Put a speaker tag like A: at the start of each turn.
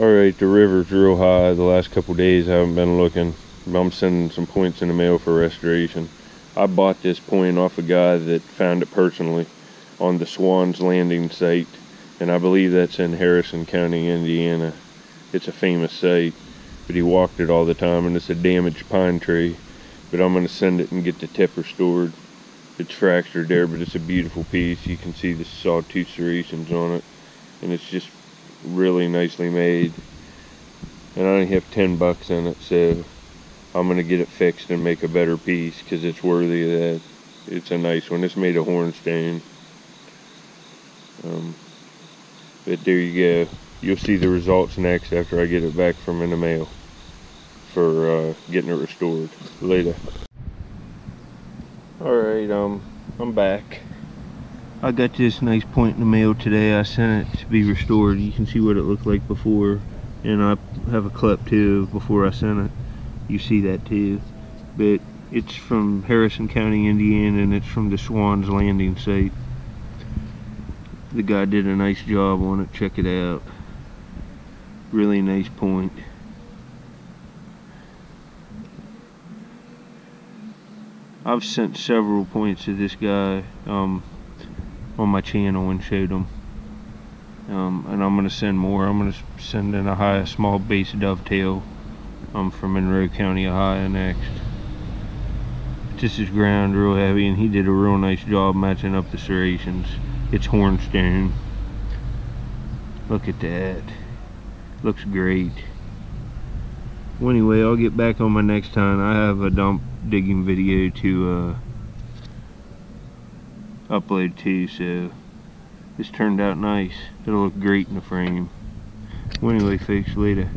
A: Alright, the river's real high. The last couple days I haven't been looking. I'm sending some points in the mail for restoration. I bought this point off a guy that found it personally on the SWANS Landing Site, and I believe that's in Harrison County, Indiana. It's a famous site, but he walked it all the time, and it's a damaged pine tree. But I'm going to send it and get the tip restored. It's fractured there, but it's a beautiful piece. You can see the sawtooth serrations on it, and it's just really nicely made. And I only have 10 bucks in it, so I'm going to get it fixed and make a better piece because it's worthy of that. It's a nice one. It's made of hornstone. But there you go. You'll see the results next after I get it back from in the mail for getting it restored. Later. Alright, I'm back. I got this nice point in the mail today. I sent it to be restored. You can see what it looked like before, and I have a clip too before I sent it. You see that too. But it's from Harrison County, Indiana, and it's from the SWANS Landing Site. The guy did a nice job on it. Check it out. Really nice point. I've sent several points to this guy on my channel and showed them. And I'm going to send more. I'm going to send in a small base dovetail from Monroe County, Ohio next. This is ground real heavy, and he did a real nice job matching up the serrations. It's hornstone. Look at that. Looks great. Well, anyway, I'll get back on my next time. I have a dump digging video to upload too, so this turned out nice. It'll look great in the frame. Well, anyway, folks, later.